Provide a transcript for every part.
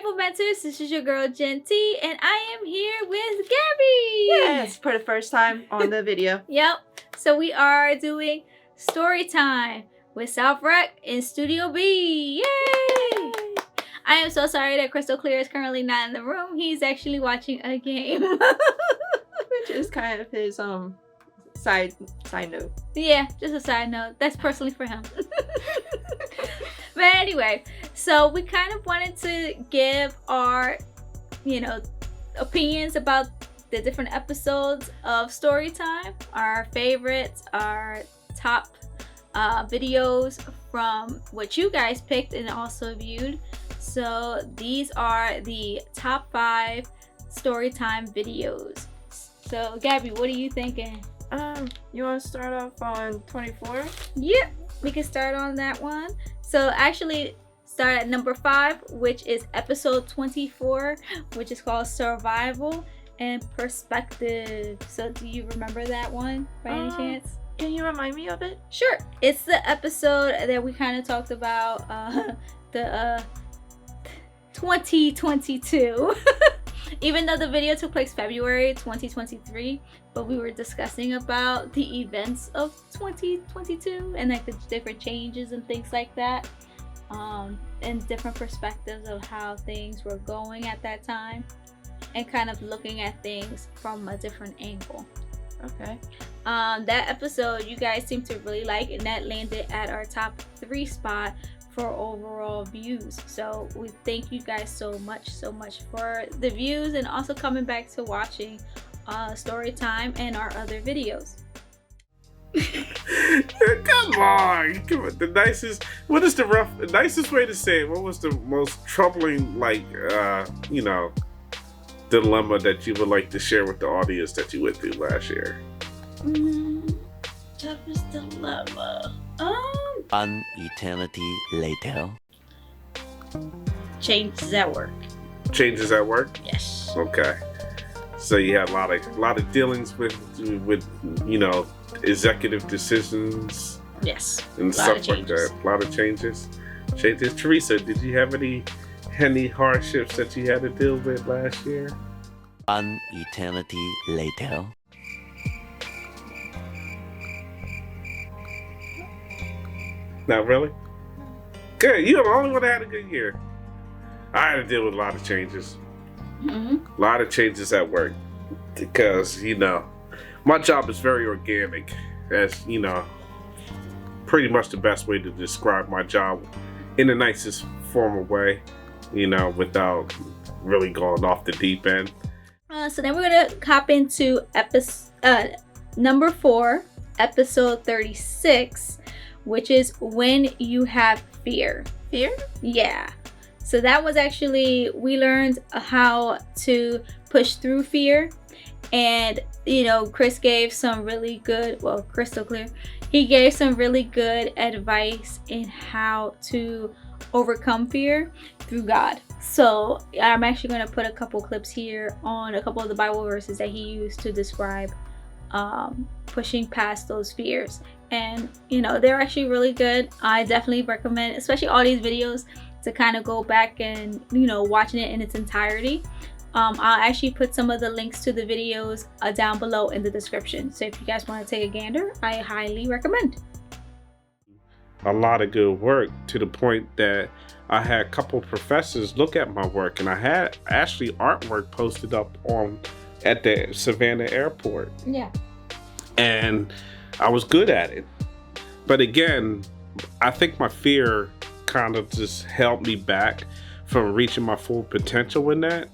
Movementers, this is your girl Gentea, and I am here with Gabby. Yes, for the first time on the video. Yep. So we are doing story time with Salvwreck in Studio B. Yay! I am so sorry that Crystal Clear is currently not in the room. He's actually watching a game. Which is kind of his side note. Yeah, just a side note. That's personally for him. But anyway, so we kind of wanted to give our, opinions about the different episodes of Storytime, our favorites, our top videos from what you guys picked and also viewed. So these are the top 5 Storytime videos. So Gabby, what are you thinking? You want to start off on 24? Yep, we can start on that one. So actually start at number 5, which is episode 24, which is called Survival and Perspective. So do you remember that one by any chance? Can you remind me of it? Sure. It's the episode that we kind of talked about, the 2022. Even though the video took place February 2023, but we were discussing about the events of 2022 and like the different changes and things like that, and different perspectives of how things were going at that time, and kind of looking at things from a different angle. Okay. That episode you guys seem to really like, and that landed at our top 3 spot for overall views. So we thank you guys so much for the views, and also coming back to watching Storytime and our other videos. Come on. The nicest way to say it? What was the most troubling, dilemma that you would like to share with the audience that you went through last year? Toughest dilemma. An eternity later. Changes at work. Changes at work? Yes. Okay. So you had a lot of dealings with executive decisions. Yes. And stuff like that. A lot of changes. Teresa, did you have any hardships that you had to deal with last year? An eternity later. Not really? Good. You're the only one that had a good year. I had to deal with a lot of changes. A lot of changes at work. Because, my job is very organic. That's, pretty much the best way to describe my job in the nicest formal way, without really going off the deep end. So then we're going to hop into number 4, episode 36. Which is When You Have Fear. Fear? Yeah. So that was actually, we learned how to push through fear. And, Chris gave some really good, Crystal Clear, he gave some really good advice in how to overcome fear through God. So I'm actually going to put a couple clips here on a couple of the Bible verses that he used to describe pushing past those fears. And they're actually really good. I definitely recommend, especially all these videos, to kind of go back and watching it in its entirety. I'll actually put some of the links to the videos down below in the description, so if you guys want to take a gander, I highly recommend. A lot of good work, to the point that I had a couple professors look at my work, and I had actually artwork posted up at the Savannah airport. Yeah. And I was good at it. But again, I think my fear kind of just held me back from reaching my full potential in that.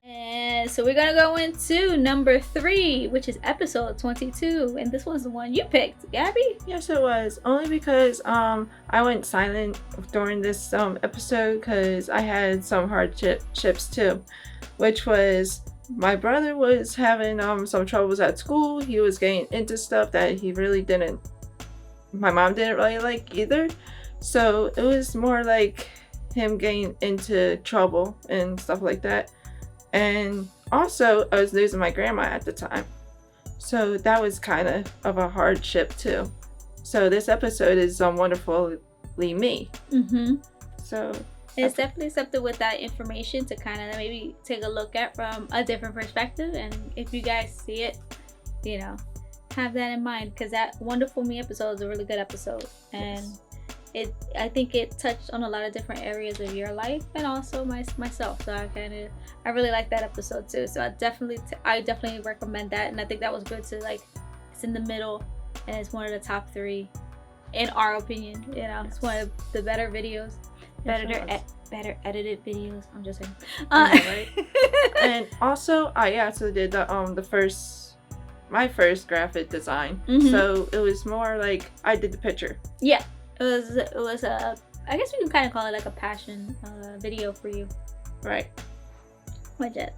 And so we're going to go into number 3, which is episode 22. And this was the one you picked, Gabby? Yes, it was. Only because I went silent during this episode because I had some hardships too, which was my brother was having some troubles at school. He was getting into stuff that my mom didn't really like either. So it was more like him getting into trouble and stuff like that. And also I was losing my grandma at the time. So that was kind of a hardship too. So this episode is wonderfully me. Mm-hmm. So It's definitely something with that information to kind of maybe take a look at from a different perspective. And if you guys see it, you know, have that in mind, because that Wonderful Me episode is a really good episode. And I think it touched on a lot of different areas of your life and also myself. So I really like that episode too. So I definitely recommend that. And I think that was good to, like, it's in the middle and it's one of the top 3 in our opinion. You know, it's one of the better videos. Better edited videos. I'm just saying. Right? And also, I also did my first graphic design. So it was more like I did the picture. Yeah, it was a. I guess we can kind of call it like a passion video for you. Right. Which is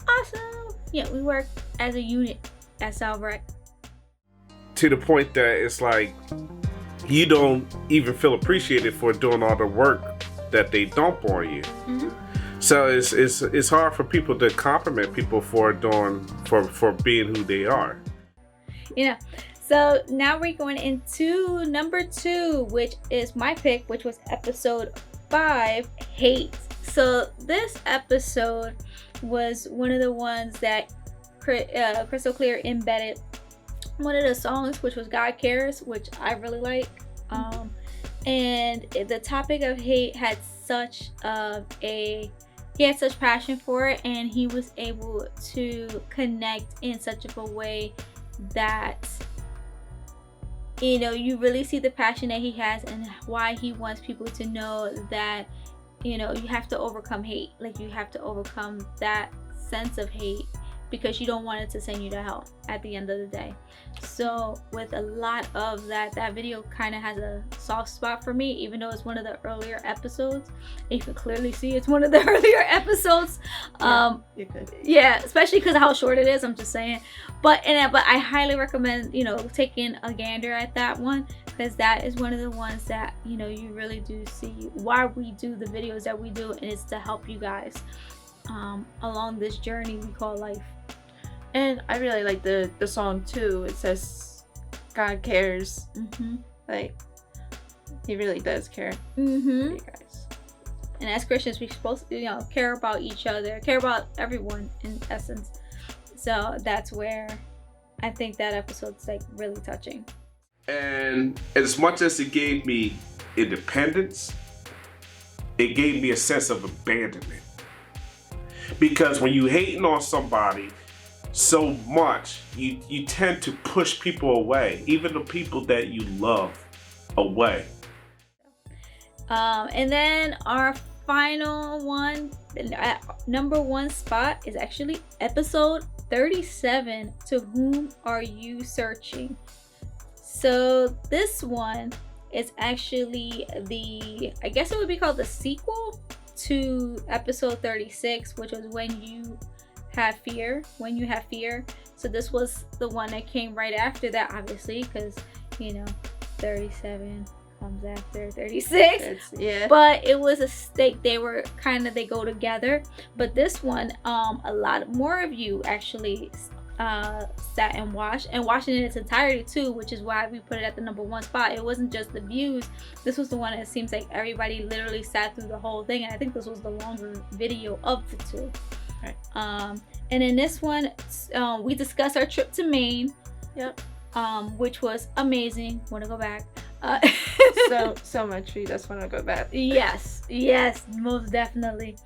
awesome. Yeah, we work as a unit at Salvwreck. To the point that it's like you don't even feel appreciated for doing all the work that they dump on you. So it's hard for people to compliment people for being who they are. Yeah. So now we're going into number 2, which is my pick, which was episode 5, Hate. So this episode was one of the ones that Crystal Clear embedded one of the songs, which was God Cares, which I really like. And the topic of hate had such he had such passion for it, and he was able to connect in such of a way that, you know, you really see the passion that he has and why he wants people to know that, you know, you have to overcome hate. Like, you have to overcome that sense of hate because you don't want it to send you to hell at the end of the day. So with a lot of that video kind of has a soft spot for me, even though it's one of the earlier episodes. You can clearly see it's one of the earlier episodes. You could. Yeah, especially because of how short it is, I'm just saying. But I highly recommend, you know, taking a gander at that one, because that is one of the ones that, you know, you really do see why we do the videos that we do, and it's to help you guys along this journey we call life. And I really like the song too. It says God cares. Like, he really does care for you guys. And as Christians, we're supposed to, you know, care about each other, care about everyone in essence. So that's where I think that episode's like really touching. And as much as it gave me independence, it gave me a sense of abandonment. Because when you hating on somebody so much, you tend to push people away, even the people that you love away. And then our final one, number 1 spot, is actually episode 37, To Whom Are You Searching? So this one is actually I guess it would be called the sequel to episode 36, which was When You Have Fear. So this was the one that came right after that, obviously, because, you know, 37 comes after 36. Yeah. But it was a stake. They go together. But this one, a lot more of you actually sat and watched it in its entirety too, which is why we put it at the number 1 spot. It wasn't just the views. This was the one that seems like everybody literally sat through the whole thing, and I think this was the longer video of the 2. Right. And in this one, we discussed our trip to Maine. Yep. Which was amazing. Want to go back? So much. We just want to go back. Yes, most definitely.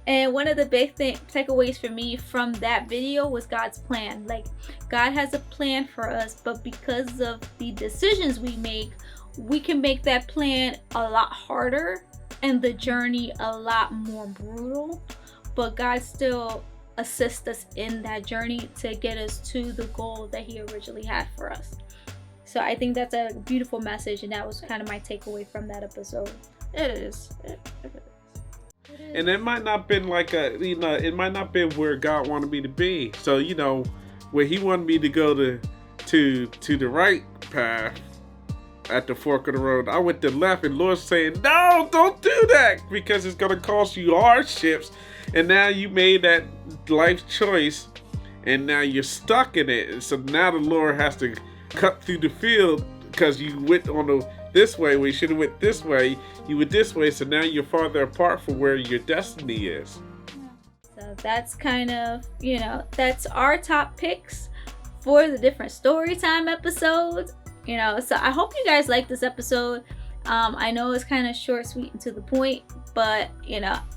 And one of the big takeaways for me from that video was God's plan. Like, God has a plan for us, but because of the decisions we make, we can make that plan a lot harder and the journey a lot more brutal. But God still assists us in that journey to get us to the goal that He originally had for us. So I think that's a beautiful message, and that was kind of my takeaway from that episode. It is. It is. And it might not been like it might not been where God wanted me to be. So, you know, where He wanted me to go to the right path at the fork of the road, I went to the left, and Lord's saying, no, don't do that, because it's going to cost you hardships. And now you made that life choice, and now you're stuck in it. And so now the Lord has to cut through the field because you went on this way. We should have went this way. You went this way, so now you're farther apart from where your destiny is. So that's kind of, that's our top picks for the different story time episodes. So I hope you guys like this episode. I know it's kind of short, sweet, and to the point, but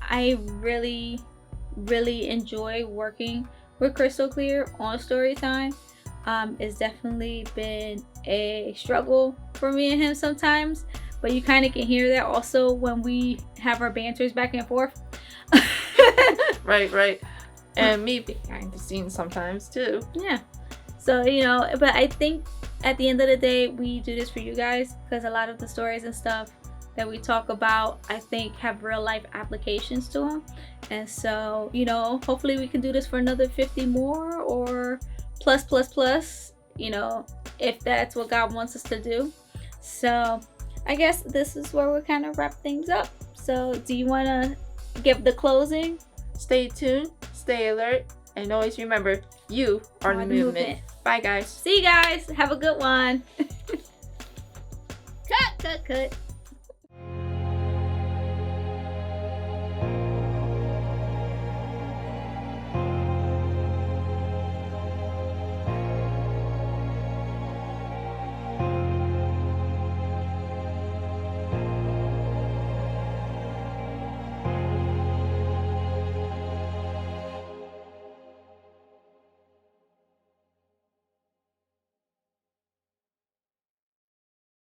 I really, really enjoy working with Crystal Clear on Storytime. It's definitely been a struggle for me and him sometimes, but you kind of can hear that also when we have our banters back and forth. Right. And me behind the scenes sometimes too. Yeah. So, but I think at the end of the day, we do this for you guys because a lot of the stories and stuff that we talk about, I think, have real life applications to them. And so, hopefully we can do this for another 50 more or plus, if that's what God wants us to do. So I guess this is where we'll kind of wrap things up. So do you want to give the closing? Stay tuned, stay alert, and always remember, you are the movement. Bye, guys. See you guys. Have a good one. Cut.